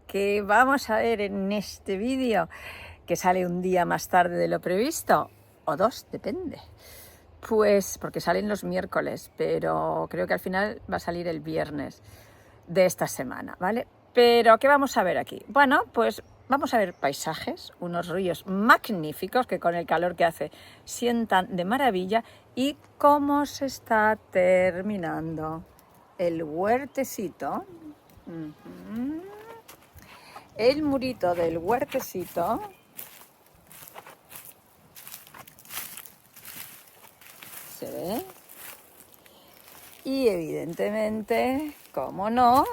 que vamos a ver en este vídeo, que sale un día más tarde de lo previsto, o dos, depende. Pues porque salen los miércoles, pero creo que al final va a salir el viernes de esta semana, ¿vale? Pero, ¿qué vamos a ver aquí? Bueno, pues vamos a ver paisajes, unos ríos magníficos que con el calor que hace sientan de maravilla y cómo se está terminando el huertecito. El murito del huertecito. ¿Se ve? Y evidentemente, como no,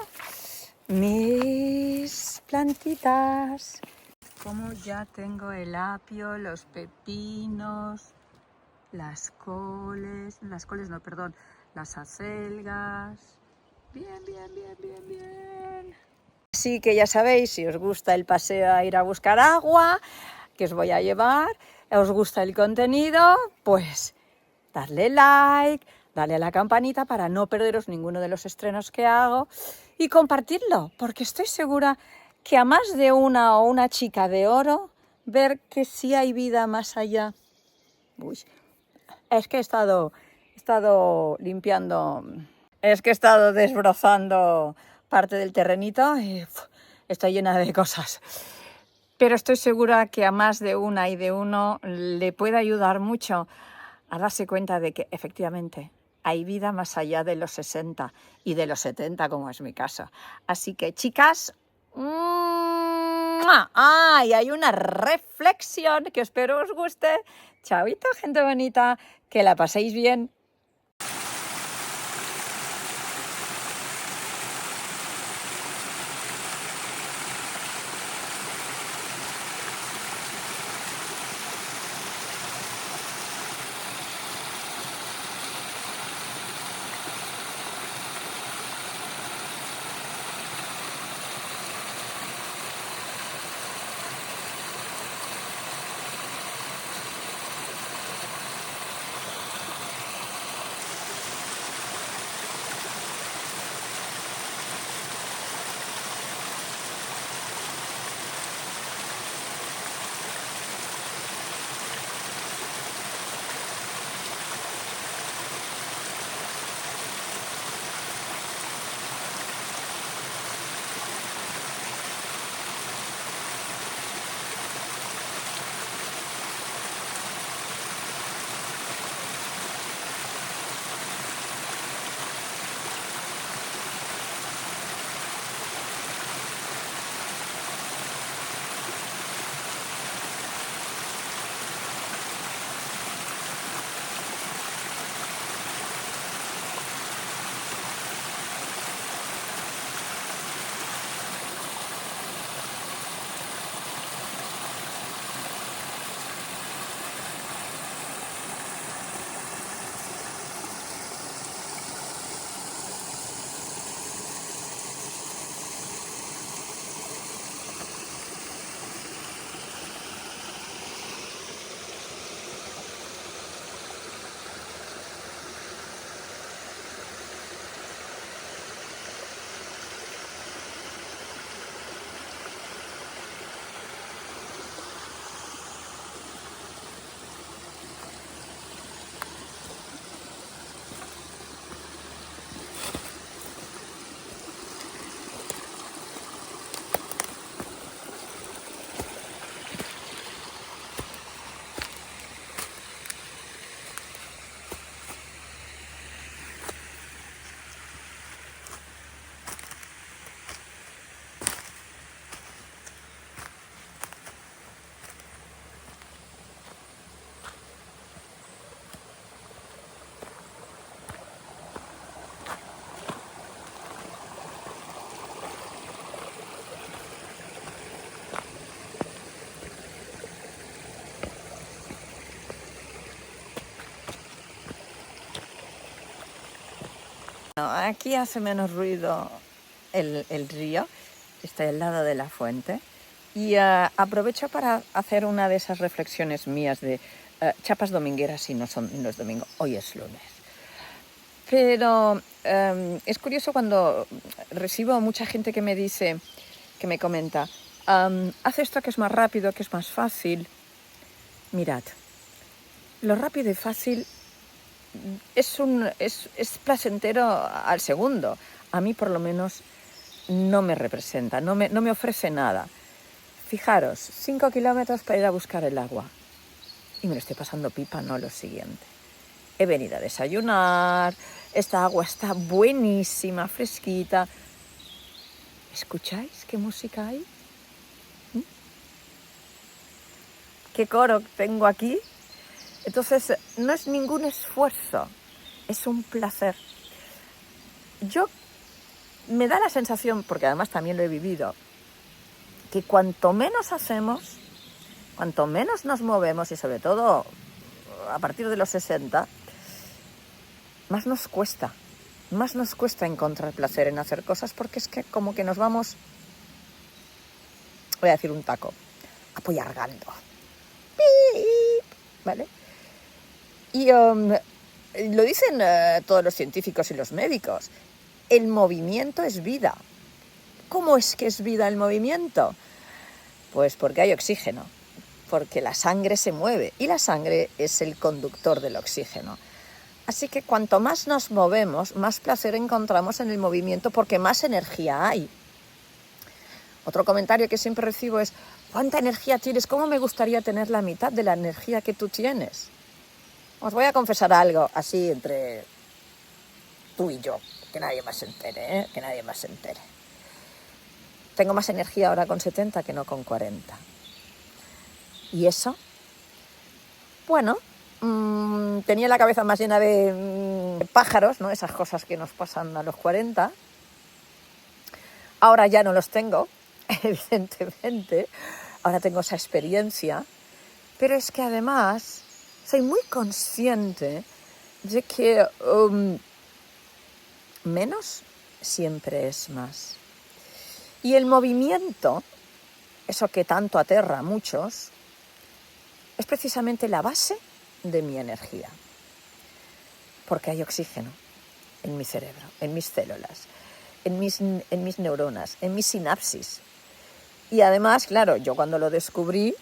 mis plantitas. Como ya tengo el apio, los pepinos, las coles no, perdón, las acelgas. Bien, bien, bien, bien, bien. Así que ya sabéis, si os gusta el paseo a ir a buscar agua, que os voy a llevar, os gusta el contenido, pues darle like, darle a la campanita para no perderos ninguno de los estrenos que hago y compartirlo, porque estoy segura que a más de una o una chica de oro, ver que sí hay vida más allá. Uy, es que he estado limpiando, es que he estado desbrozando parte del terrenito y estoy llena de cosas. Pero estoy segura que a más de una y de uno le puede ayudar mucho a darse cuenta de que efectivamente hay vida más allá de los 60 y de los 70, como es mi caso. Así que, chicas, y hay una reflexión que espero os guste. Chaito, gente bonita, que la paséis bien. Aquí hace menos ruido el río, estoy al lado de la fuente y aprovecho para hacer una de esas reflexiones mías de chapas domingueras y no es domingo, hoy es lunes. Pero es curioso cuando recibo mucha gente que me dice que me comenta, haz esto que es más rápido, que es más fácil. Mirad, lo rápido y fácil es placentero al segundo. A mí por lo menos no me representa, no me ofrece nada. Fijaros, 5 kilómetros para ir a buscar el agua. Y me lo estoy pasando pipa, no lo siguiente. He venido a desayunar, esta agua está buenísima, fresquita. ¿Escucháis qué música hay? ¿Qué coro tengo aquí? Entonces, no es ningún esfuerzo, es un placer. Me da la sensación, porque además también lo he vivido, que cuanto menos hacemos, cuanto menos nos movemos, y sobre todo a partir de los 60, más nos cuesta encontrar placer en hacer cosas, porque es que como que nos vamos, voy a decir un taco, apoyargando. ¿Vale? Y lo dicen todos los científicos y los médicos, el movimiento es vida. ¿Cómo es que es vida el movimiento? Pues porque hay oxígeno, porque la sangre se mueve y la sangre es el conductor del oxígeno. Así que cuanto más nos movemos, más placer encontramos en el movimiento, porque más energía hay. Otro comentario que siempre recibo es, ¿cuánta energía tienes? ¿Cómo me gustaría tener la mitad de la energía que tú tienes? Os voy a confesar algo así entre tú y yo, que nadie más se entere, ¿eh? Que nadie más se entere. Tengo más energía ahora con 70 que no con 40. ¿Y eso? Bueno, tenía la cabeza más llena de pájaros, ¿no? Esas cosas que nos pasan a los 40. Ahora ya no los tengo, evidentemente. Ahora tengo esa experiencia. Pero es que además soy muy consciente de que menos siempre es más. Y el movimiento, eso que tanto aterra a muchos, es precisamente la base de mi energía. Porque hay oxígeno en mi cerebro, en mis células, en mis neuronas, en mis sinapsis. Y además, claro, yo cuando lo descubrí,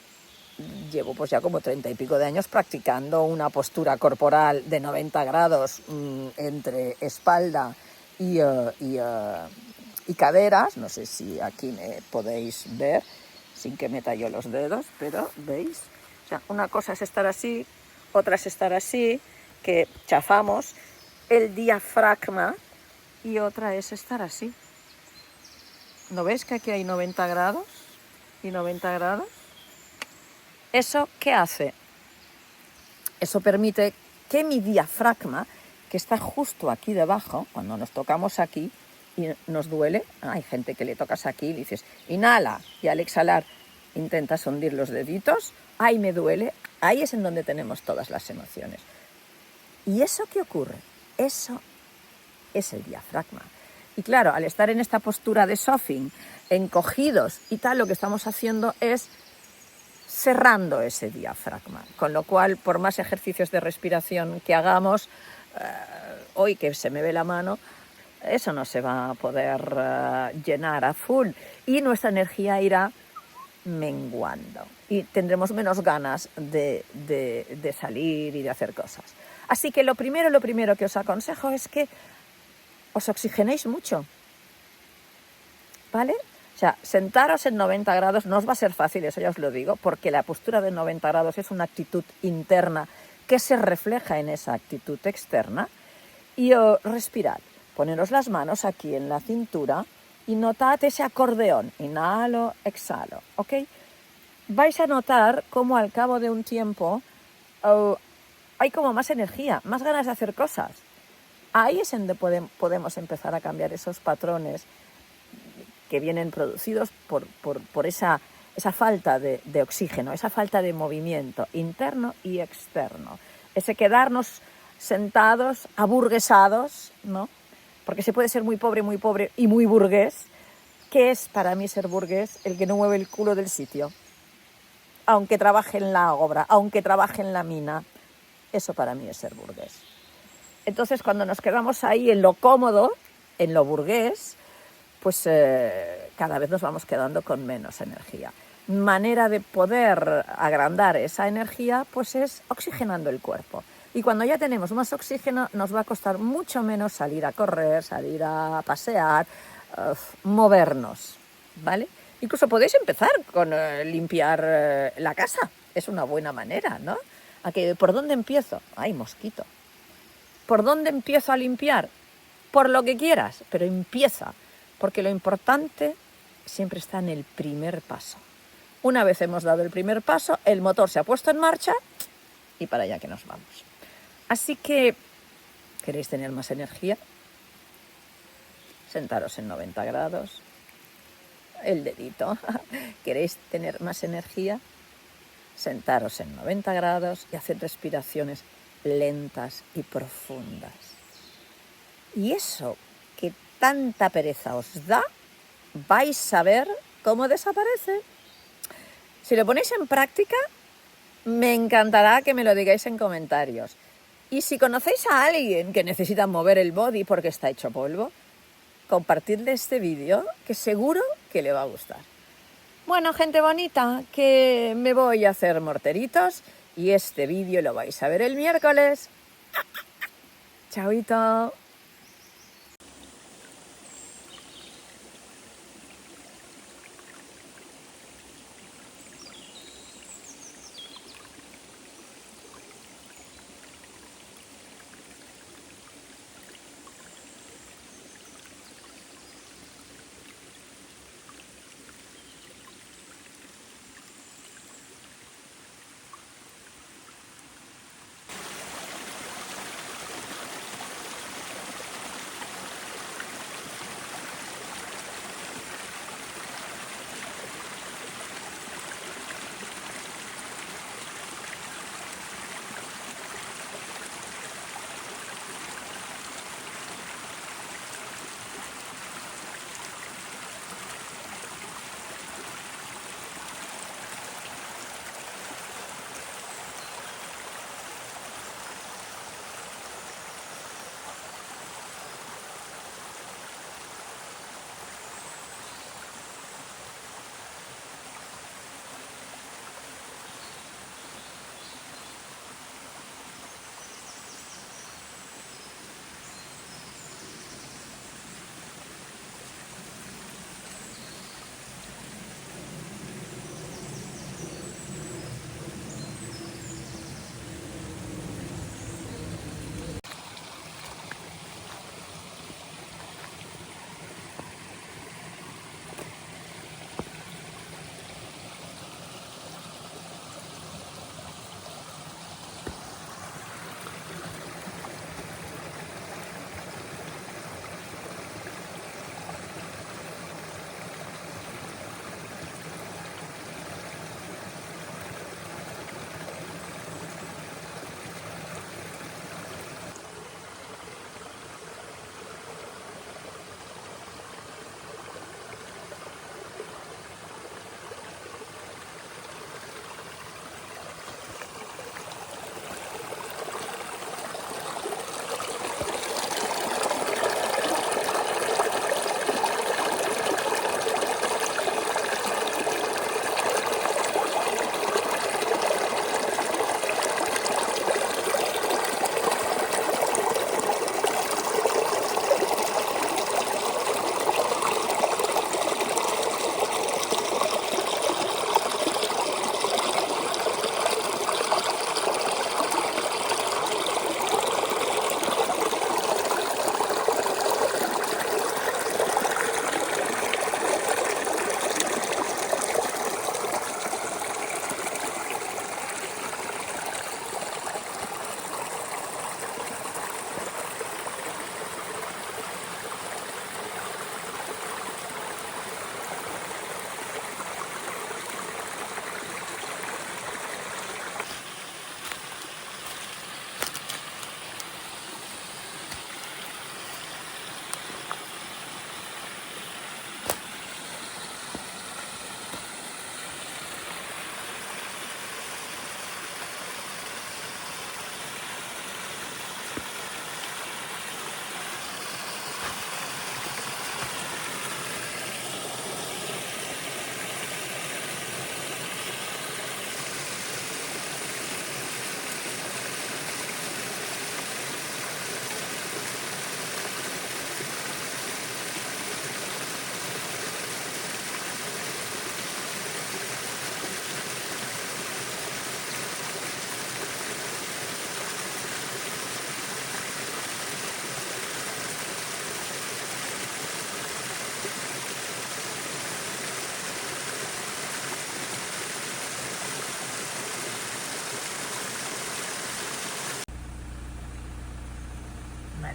llevo pues ya como 30 y pico de años practicando una postura corporal de 90 grados entre espalda y caderas. No sé si aquí me podéis ver sin que meta yo los dedos, pero ¿veis? O sea, una cosa es estar así, otra es estar así, que chafamos el diafragma, y otra es estar así. ¿No veis que aquí hay 90 grados y 90 grados? ¿Eso qué hace? Eso permite que mi diafragma, que está justo aquí debajo, cuando nos tocamos aquí y nos duele, hay gente que le tocas aquí y le dices, inhala, y al exhalar intentas hundir los deditos, ahí me duele, ahí es en donde tenemos todas las emociones. ¿Y eso qué ocurre? Eso es el diafragma. Y claro, al estar en esta postura de sofing, encogidos y tal, lo que estamos haciendo es cerrando ese diafragma, con lo cual, por más ejercicios de respiración que hagamos, hoy que se me ve la mano, eso no se va a poder llenar a full, y nuestra energía irá menguando y tendremos menos ganas de salir y de hacer cosas. Así que lo primero que os aconsejo es que os oxigenéis mucho, ¿vale? O sea, sentaros en 90 grados no os va a ser fácil, eso ya os lo digo, porque la postura de 90 grados es una actitud interna que se refleja en esa actitud externa. Y respirad, poneros las manos aquí en la cintura y notad ese acordeón, inhalo, exhalo, ¿ok? Vais a notar cómo al cabo de un tiempo hay como más energía, más ganas de hacer cosas. Ahí es donde podemos empezar a cambiar esos patrones que vienen producidos por esa falta de oxígeno, esa falta de movimiento interno y externo. Ese quedarnos sentados, aburguesados, ¿no? Porque se puede ser muy pobre y muy burgués. ¿Qué es para mí ser burgués? El que no mueve el culo del sitio. Aunque trabaje en la obra, aunque trabaje en la mina, eso para mí es ser burgués. Entonces, cuando nos quedamos ahí en lo cómodo, en lo burgués, pues cada vez nos vamos quedando con menos energía. Manera de poder agrandar esa energía pues es oxigenando el cuerpo. Y cuando ya tenemos más oxígeno nos va a costar mucho menos salir a correr, salir a pasear, movernos, ¿vale? Incluso podéis empezar con limpiar la casa, es una buena manera, ¿no? ¿Por dónde empiezo? ¡Ay, mosquito! ¿Por dónde empiezo a limpiar? Por lo que quieras, pero empieza, porque lo importante siempre está en el primer paso. Una vez hemos dado el primer paso, el motor se ha puesto en marcha y para allá que nos vamos. Así que, ¿queréis tener más energía? Sentaros en 90 grados, el dedito. ¿Queréis tener más energía? Sentaros en 90 grados y hacer respiraciones lentas y profundas. Y eso que tanta pereza os da, vais a ver cómo desaparece. Si lo ponéis en práctica, me encantará que me lo digáis en comentarios. Y si conocéis a alguien que necesita mover el body porque está hecho polvo, compartirle este vídeo que seguro que le va a gustar. Bueno, gente bonita, que me voy a hacer morteritos y este vídeo lo vais a ver el miércoles. Chauito.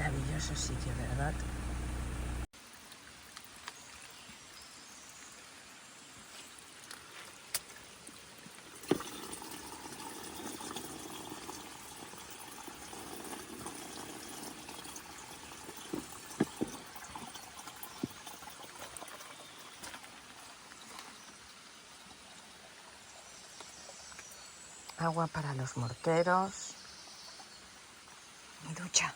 maravilloso sitio, ¿verdad? Agua para los morteros. Mi ducha.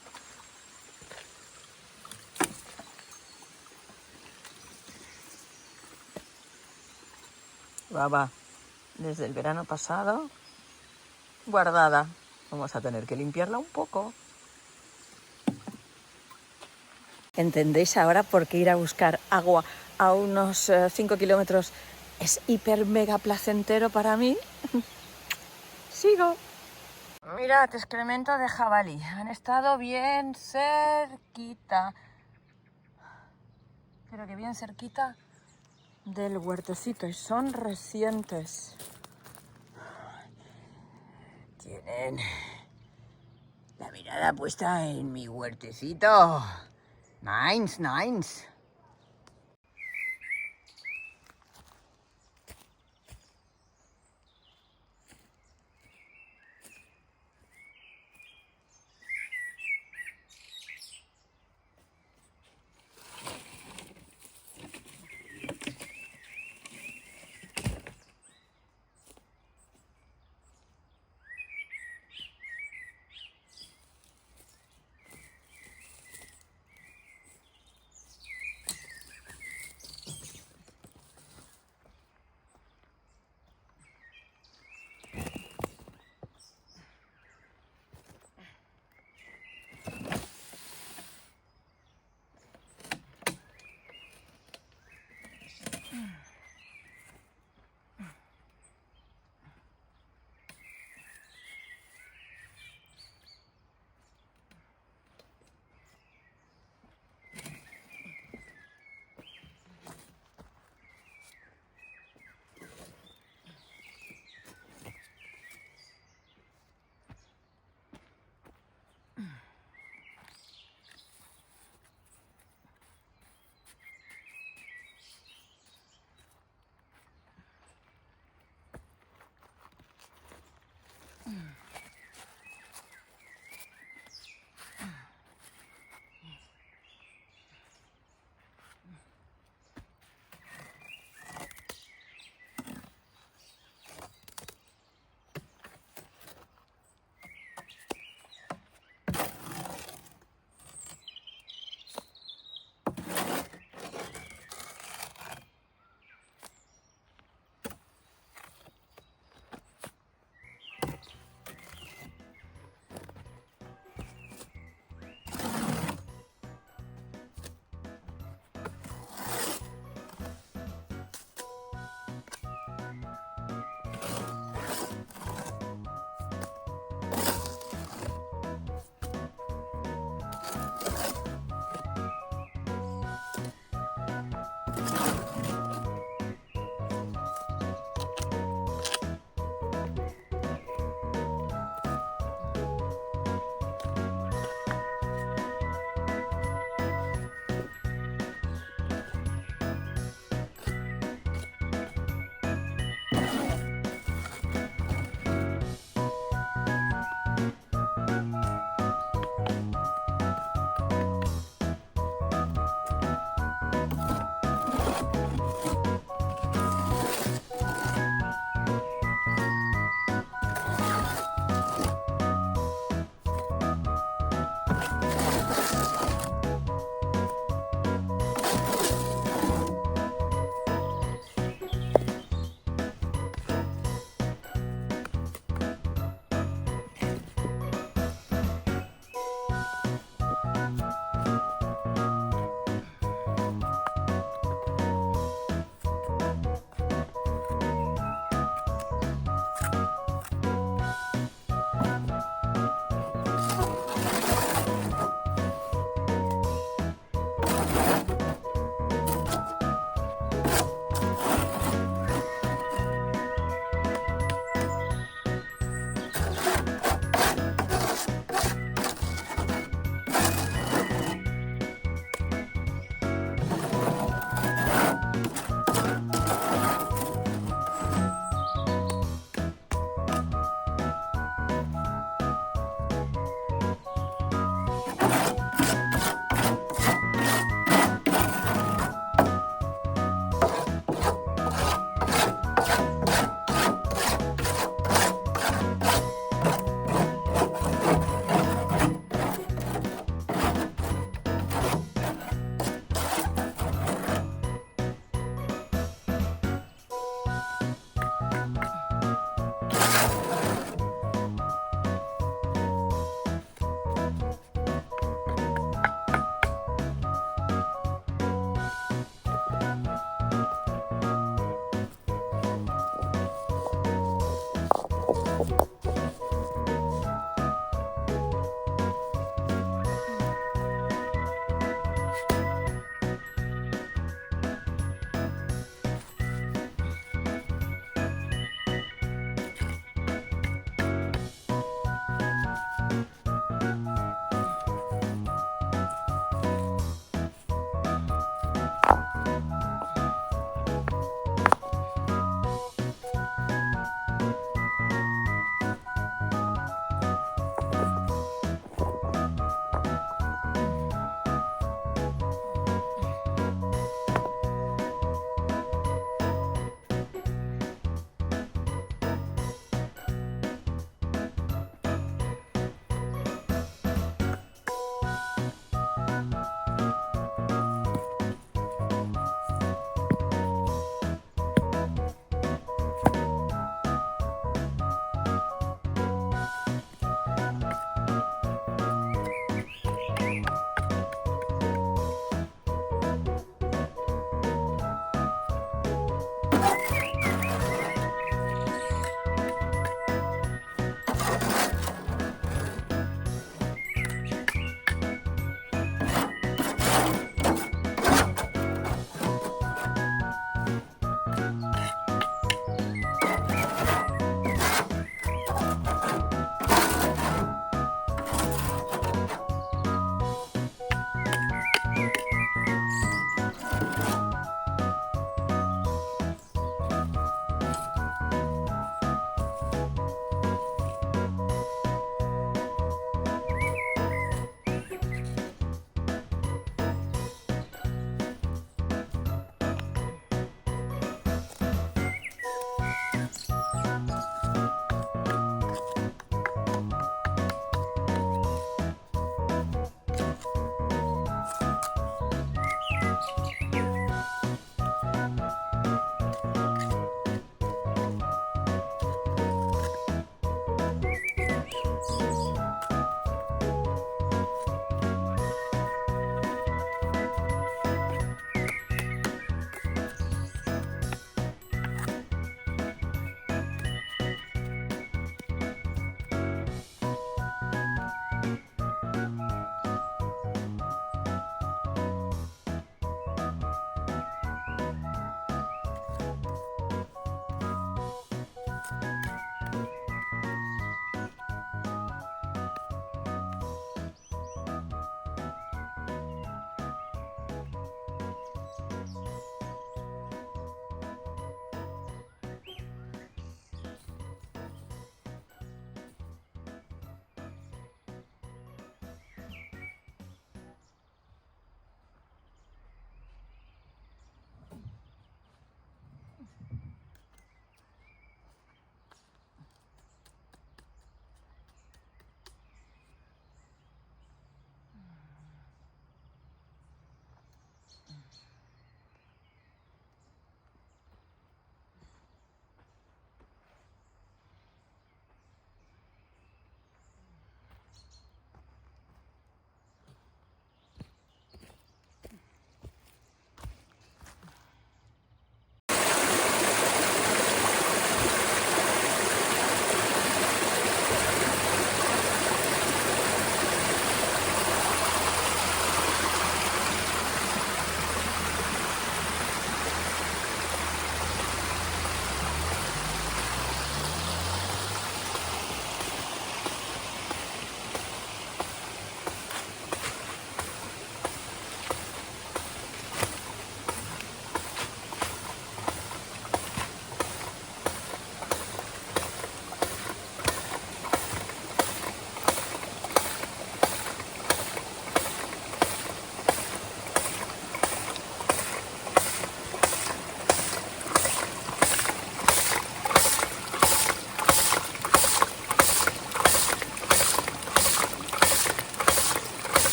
Va, desde el verano pasado, guardada. Vamos a tener que limpiarla un poco. ¿Entendéis ahora por qué ir a buscar agua a unos 5 kilómetros es hiper mega placentero para mí? Sigo. Mirad, excremento de jabalí. Han estado bien cerquita. Pero que bien cerquita del huertecito. Y son recientes. Tienen la mirada puesta en mi huertecito. Nice.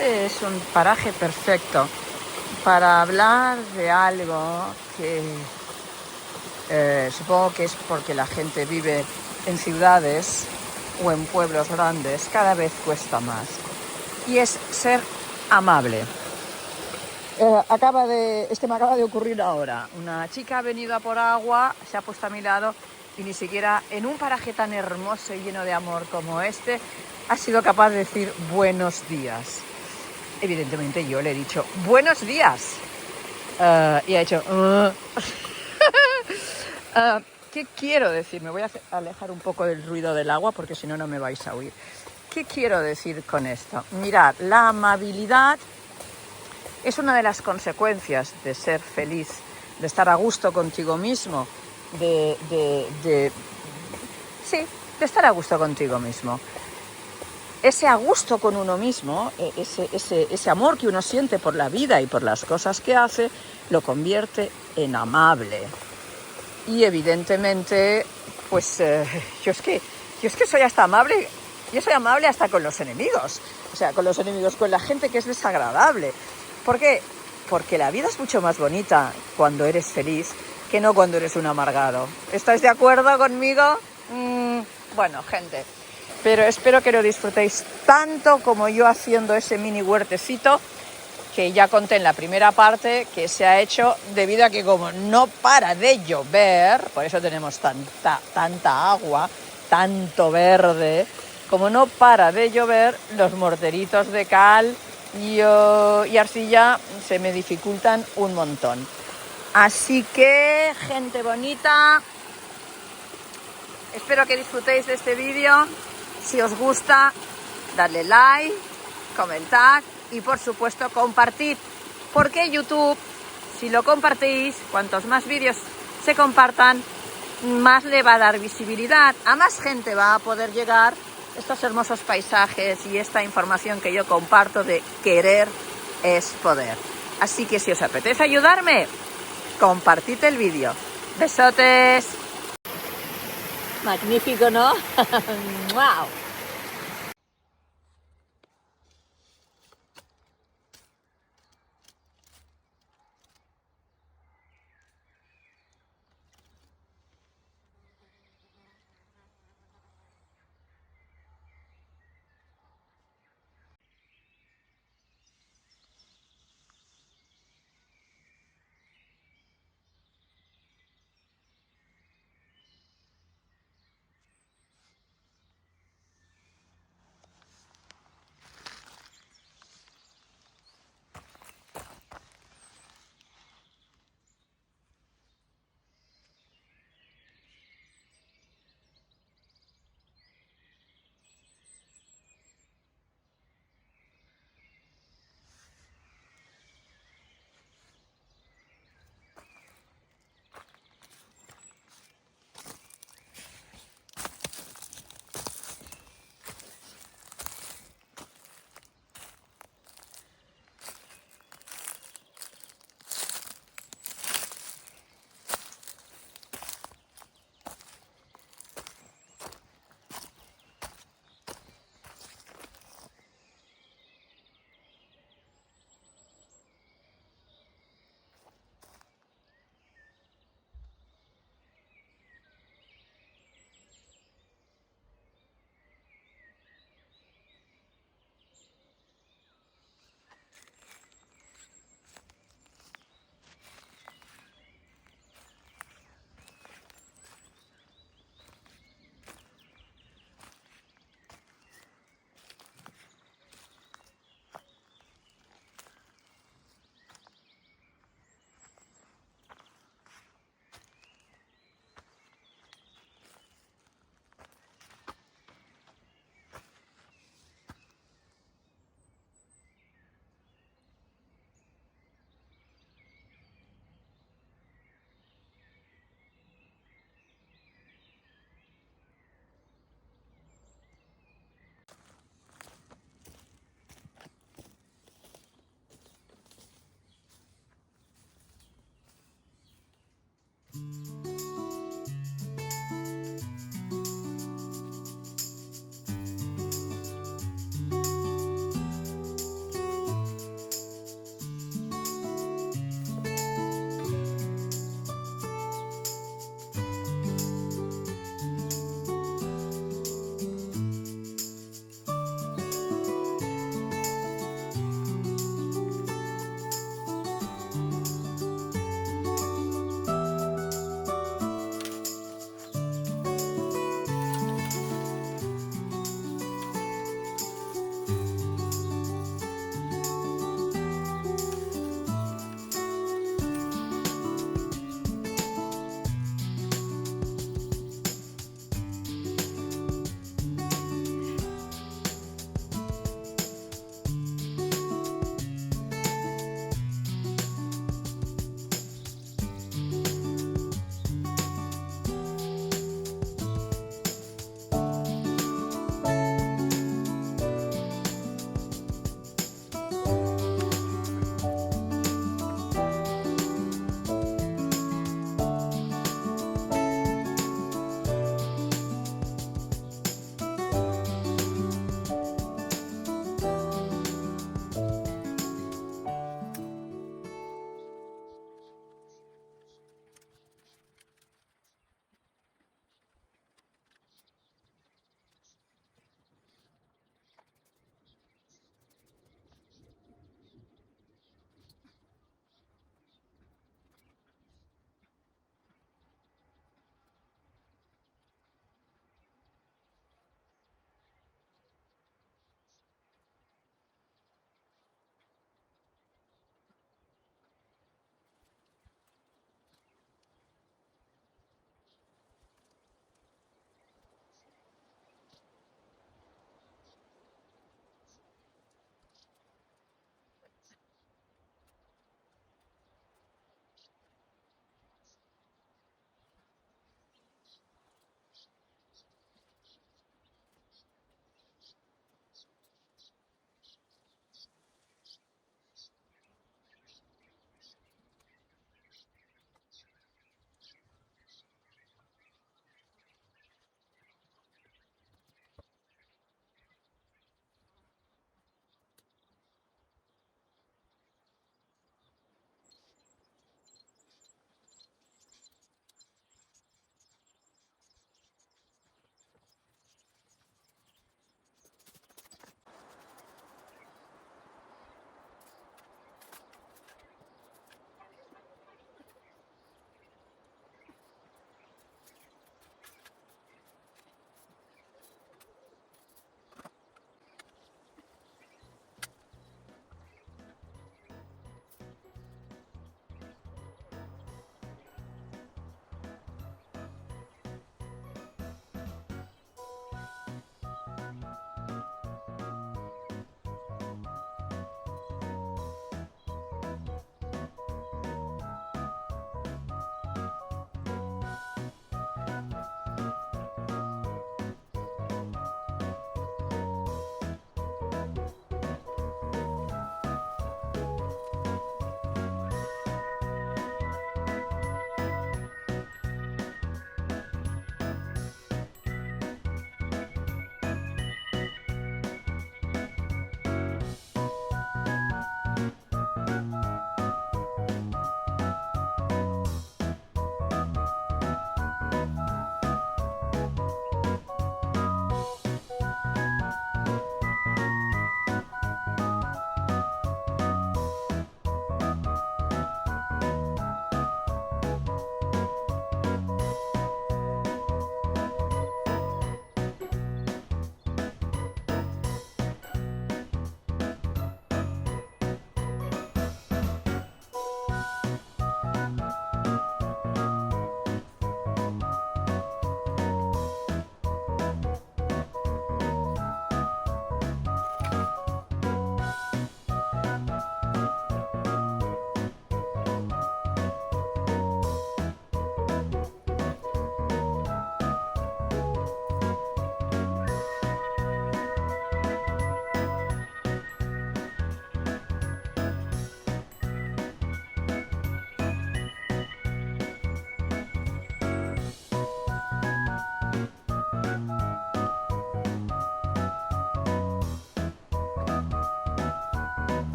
Este es un paraje perfecto para hablar de algo que supongo que es porque la gente vive en ciudades o en pueblos grandes, cada vez cuesta más. Y es ser amable. Me acaba de ocurrir ahora. Una chica ha venido a por agua, se ha puesto a mi lado y ni siquiera en un paraje tan hermoso y lleno de amor como este ha sido capaz de decir buenos días. Evidentemente yo le he dicho buenos días y ha hecho ¿qué quiero decir? Me voy a alejar un poco del ruido del agua porque si no, no me vais a oír. ¿Qué quiero decir con esto? Mirad, la amabilidad es una de las consecuencias de ser feliz, de estar a gusto contigo mismo, de estar a gusto contigo mismo. Ese a gusto con uno mismo, ese amor que uno siente por la vida y por las cosas que hace, lo convierte en amable. Y evidentemente, pues yo es que soy hasta amable, yo soy amable hasta con los enemigos. O sea, con los enemigos, con la gente que es desagradable. ¿Por qué? Porque la vida es mucho más bonita cuando eres feliz que no cuando eres un amargado. ¿Estáis de acuerdo conmigo? Bueno, gente, pero espero que lo disfrutéis tanto como yo haciendo ese mini huertecito que ya conté en la primera parte, que se ha hecho debido a que como no para de llover, por eso tenemos tanta agua, tanto verde, como no para de llover, los morteritos de cal y arcilla se me dificultan un montón. Así que, gente bonita, espero que disfrutéis de este vídeo. Si os gusta, dadle like, comentad y por supuesto compartid. Porque YouTube, si lo compartís, cuantos más vídeos se compartan, más le va a dar visibilidad. A más gente va a poder llegar estos hermosos paisajes y esta información que yo comparto de querer es poder. Así que si os apetece ayudarme, compartid el vídeo. Besotes. Magnífico, ¿no? ¡Wow!